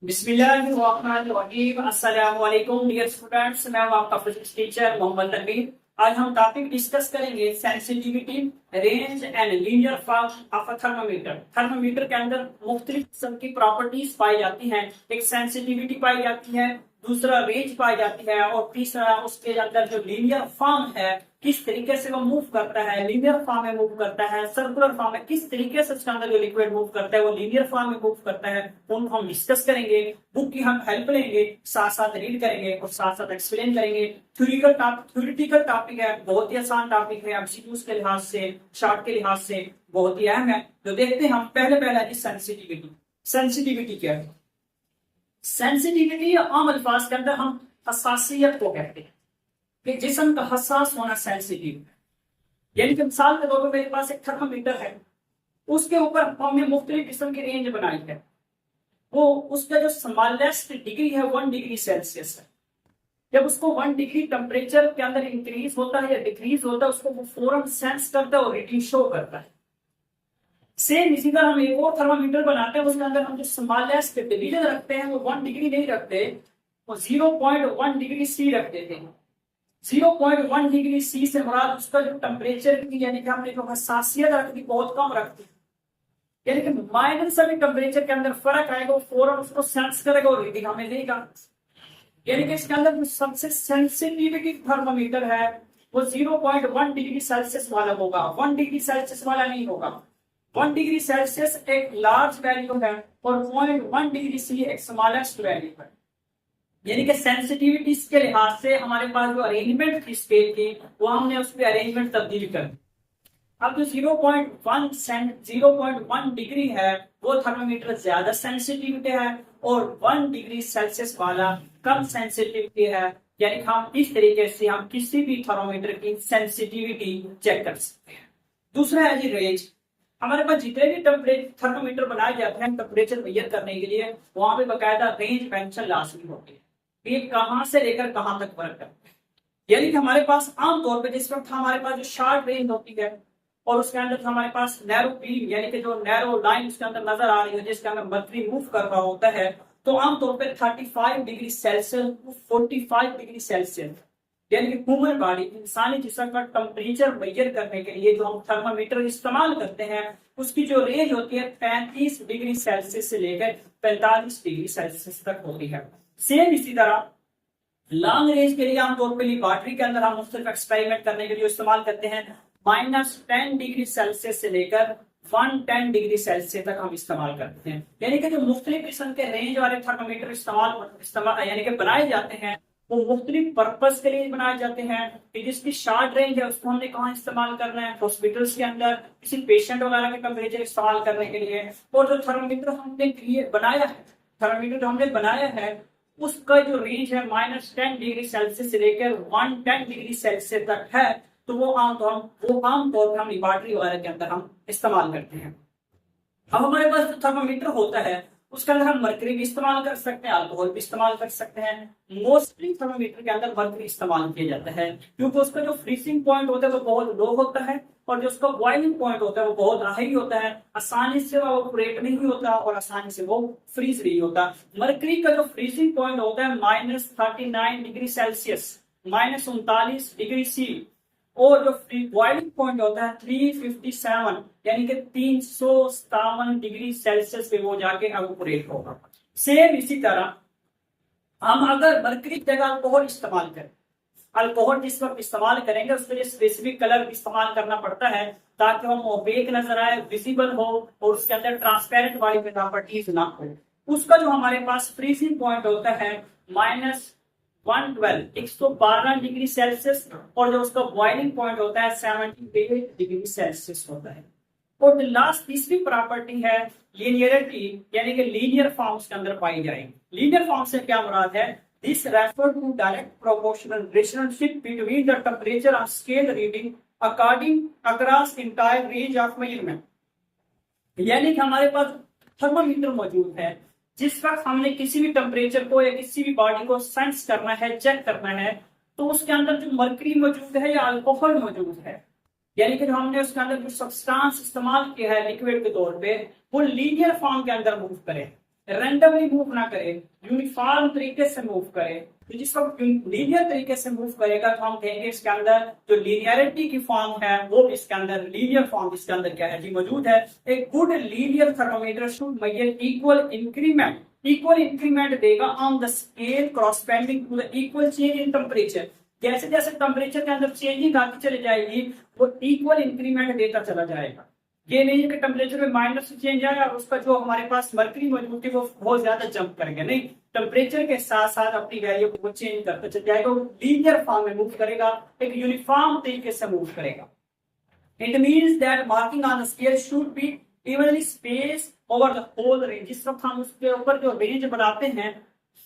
बिस्मिल्लाहिर्रहमानिर्रहीम। अस्सलाम वालेकुम डियर स्टूडेंट्स, मैं हूं आपका फिजिक्स टीचर मोहम्मद तनवीर। आज हम टॉपिक डिस्कस करेंगे sensitivity, range and linear form of a thermometer. Thermometer के अंदर मुख्तलिफ किस्म की प्रॉपर्टीज पाई जाती हैं। एक सेंसिटिविटी पाई जाती है, दूसरा रेंज पाई जाती है और तीसरा उसके अंदर जो लीनियर फॉर्म है किस तरीके से वो मूव करता है, लीनियर फॉर्म में मूव करता है, सर्कुलर फॉर्म में किस तरीके से उसके अंदर जो लिक्विड मूव करता है वो लीनियर फॉर्म में मूव करता है, उनको हम डिस्कस करेंगे। बुक की हम हेल्प लेंगे, साथ साथ रीड करेंगे और साथ साथ एक्सप्लेन करेंगे। थ्योरेटिकल टॉपिक है, बहुत ही आसान टॉपिक है, एमसीक्यूज के लिहाज से, शॉर्ट के लिहाज से बहुत ही अहम है। तो देखते हैं हम पहला सेंसिटिविटी। सेंसिटिविटी क्या है? सेंसिटिविटी आम अल्फाज के अंदर हम हसासियत को कहते हैं कि जिस्म का हसास होना सेंसिटिव है। यानी कि मिसाल के तौर पर मेरे पास एक थर्मामीटर है, उसके ऊपर हमने मुख्तलिफ किस्म की रेंज बनाई है। वो उसका जो स्मॉलेस्ट डिग्री है 1 डिग्री सेल्सियस है। जब उसको 1 डिग्री टेम्परेचर के अंदर इंक्रीज होता है या डिक्रीज होता है, उसको वो फौरन सेंस करता है और रीडिंग शो करता है। सेम इसी तरह हम एक और थर्मामीटर बनाते हैं, उसके अंदर हम जो स्मॉलेस्ट डिवीजन रखते हैं वो 1 डिग्री नहीं रखते, वो 0.1 डिग्री सी रख देते हैं। 0.1 डिग्री सी से मुराद उसका जो टेम्परेचर की यानी कि हमने जो हसासियत रख दी बहुत कम रख दी, यानी कि माइनर से भी टेम्परेचर के अंदर फर्क आएगा, वो फौरन उसको सेंस करेगा और रीडिंग हमें देगा। यानी कि इसके अंदर जो सबसे सेंसिटिविटी थर्मामीटर है वो 0.1 डिग्री सेल्सियस वाला होगा, 1 डिग्री सेल्सियस वाला नहीं होगा। 1 डिग्री सेल्सियस एक लार्ज वैल्यू है और 0.1 डिग्री सी एक स्मॉलेस्ट वैल्यू है। यानी कि सेंसिटिविटी के लिहाज से हमारे पास जो अरेंजमेंट थी स्केल की, वो हमने उसकी अरेंजमेंट तब्दील कर दी। अब जो 0.1 डिग्री है वो थर्मामीटर ज्यादा सेंसिटिविटी है और 1 डिग्री सेल्सियस वाला कम सेंसिटिविटी है। यानी हम इस तरीके से हम किसी भी थर्मामीटर की सेंसिटिविटी चेक कर सकते हैं। दूसरा है जी रेंज। हमारे पास जितने भी थर्मामीटर बनाए जाते हैं टेम्परेचर मेजर करने के लिए, वहां पे बकायदा रेंज मेंशन लाजमी होती है कि कहां से लेकर कहां तक वर्क करते हैं। यानी कि हमारे पास आमतौर पर जिस वक्त हमारे पास जो शार्ट रेंज होती है और उसके अंदर हमारे पास नैरो बीम यानी कि जो नैरो लाइन उसके अंदर नजर आ रही है जिसके अंदर मर्करी मूव कर रहा होता है, तो आमतौर पर 35 degree Celsius to 45 degree Celsius यानी कि ह्यूमन बॉडी इंसानी जिस्म का टेम्परेचर मेजर करने के लिए जो हम थर्मामीटर इस्तेमाल करते हैं उसकी जो रेंज होती है 35 डिग्री सेल्सियस से लेकर 45 डिग्री सेल्सियस तक होती है। सेम इसी तरह लॉन्ग रेंज के लिए आमतौर पर लेबोरेटरी के अंदर हम मुख्तलिफ एक्सपेरिमेंट करने के लिए इस्तेमाल करते हैं -10 डिग्री सेल्सियस से लेकर 110 डिग्री सेल्सियस तक हम इस्तेमाल करते हैं। यानी कि जो मुख्तलिफ किस्म के रेंज वाले थर्मामीटर इस्तेमाल यानी कि बनाए जाते हैं वो मुख्तलिफ पर्पज के लिए बनाए जाते हैं। कि जिसकी शॉर्ट रेंज है उसको हमने कहाँ इस्तेमाल करना है, हॉस्पिटल्स के अंदर किसी पेशेंट वगैरह के टेम्परेचर इस्तेमाल करने के लिए। और जो थर्मामीटर हमने बनाया है उसका जो रेंज है -10 डिग्री सेल्सियस से लेकर 110 डिग्री सेल्सियस तक है, तो वो आमतौर पर हम लेबोरेटरी वगैरह के अंदर हम इस्तेमाल करते हैं। अब हमारे पास जो थर्मामीटर होता है उसके अंदर हम मर्करी भी इस्तेमाल कर सकते हैं, अल्कोहल भी इस्तेमाल कर सकते हैं। मोस्टली थर्मामीटर के अंदर मर्करी इस्तेमाल किया जाता है क्योंकि उसका जो फ्रीजिंग पॉइंट होता है वो बहुत लो होता है और जो उसका बॉइलिंग पॉइंट होता है वो बहुत हाई होता है। आसानी से वो ऑपरेट नहीं होता और आसानी से वो फ्रीज नहीं होता। मर्करी का जो फ्रीजिंग पॉइंट होता है -39 डिग्री सेल्सियस, -39 डिग्री सी, और जो बॉइलिंग पॉइंट होता है 357 यानी कि 357 डिग्री सेल्सियस पे वो जाके ऑपरेट होगा। सेम इसी तरह हम अगर मर्करी की जगह अल्कोहल इस्तेमाल करें, अल्कोहल जिस वक्त इस्तेमाल करेंगे उसके लिए स्पेसिफिक कलर भी इस्तेमाल करना पड़ता है ताकि हम ओपेक नजर आए, विजिबल हो और उसके अंदर ट्रांसपेरेंट वाली प्रॉपर्टीज ना हो। उसका जो हमारे पास फ्रीजिंग पॉइंट होता है -112 डिग्री सेल्सियस और जो उसका बॉइलिंग पॉइंट होता है 78 डिग्री सेल्सियस होता है। और लास्ट तीसरी प्रॉपर्टी है लीनियरिटी यानी कि लीनियर फॉर्म्स के अंदर पाई जाएगी। लीनियर फॉर्म से क्या मुराद है? This refer to direct proportional relationship between the temperature of scale reading according across entire range of measurement. यानी कि हमारे पास थर्मामीटर मौजूद है, जिस वक्त हमने किसी भी टेम्परेचर को या किसी भी बॉडी को सेंस करना है, चेक करना है, तो उसके अंदर जो मर्करी मौजूद है या अल्कोहल मौजूद है, यानी कि जो हमने उसके अंदर जो सब्सटेंस इस्तेमाल किया है लिक्विड के तौर पे, वो लीनियर फॉर्म के अंदर मूव करे। रैंडमली मूव ना करे, यूनिफॉर्म तरीके से मूव करे। तो जिसको लीनियर तरीके से मूव करेगा तो हम कहेंगे इसके अंदर जो लीनियरिटी की फॉर्म है वो भी इसके अंदर, लीनियर फॉर्म इसके अंदर क्या है जी मौजूद है। एक good linear thermometer should measure equal increment देगा on the scale corresponding to the equal change in temperature. जैसे जैसे टेम्परेचर के अंदर चेंजिंग आती चली जाएगी वो इक्वल इंक्रीमेंट देता चला जाएगा। ये नहीं है कि टेम्परेचर में माइनर से चेंज आया और उसका जो हमारे पास मर्करी मौजूद थी वो बहुत ज्यादा जंप कर गया, नहीं, टेम्परेचर के साथ साथ अपनी वैल्यू को चेंज करता चल जाएगा, वो लीनियर फॉर्म में मूव करेगा, एक यूनिफॉर्म तरीके से मूव करेगा। It means that marking on the scale should be evenly space over the whole range. जिस वक्त हम उसके ऊपर जो रेंज बनाते हैं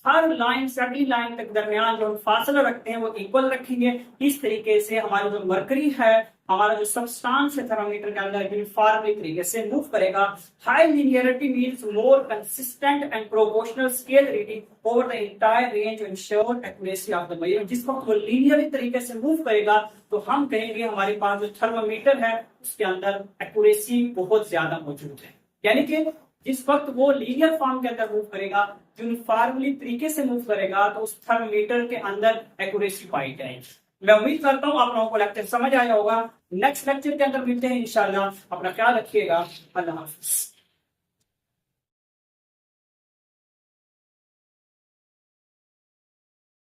हर लाइन से अगली लाइन तक दरमियान जो फासला रखते हैं वो इक्वल रखेंगे। इस तरीके से हमारा जो मरकरी है, हमारा जो सब्सटेंस है थर्मोमीटर के अंदर यूनिफॉर्मली तरीके से मूव करेगा। High linearity means more consistent and proportional scale reading over the entire range to ensure accuracy of the measurement. जिस वक्त वो लीनियरली तरीके से मूव करेगा तो हम कहेंगे हमारे पास जो थर्मोमीटर है उसके अंदर एक्यूरेसी बहुत ज्यादा मौजूद है। यानी कि जिस वक्त वो लीनियर फॉर्म के अंदर मूव करेगा, यूनिफॉर्मली तरीके से मूव करेगा तो उस थर्मोमीटर के अंदर एक्यूरेसी पाई जाएगी। मैं उम्मीद करता हूँ आप लोगों को लेक्चर समझ आया होगा। नेक्स्ट लेक्चर के अंदर मिलते हैं इंशाल्लाह। अपना ख्याल रखिएगा। अल्लाह हाफिज।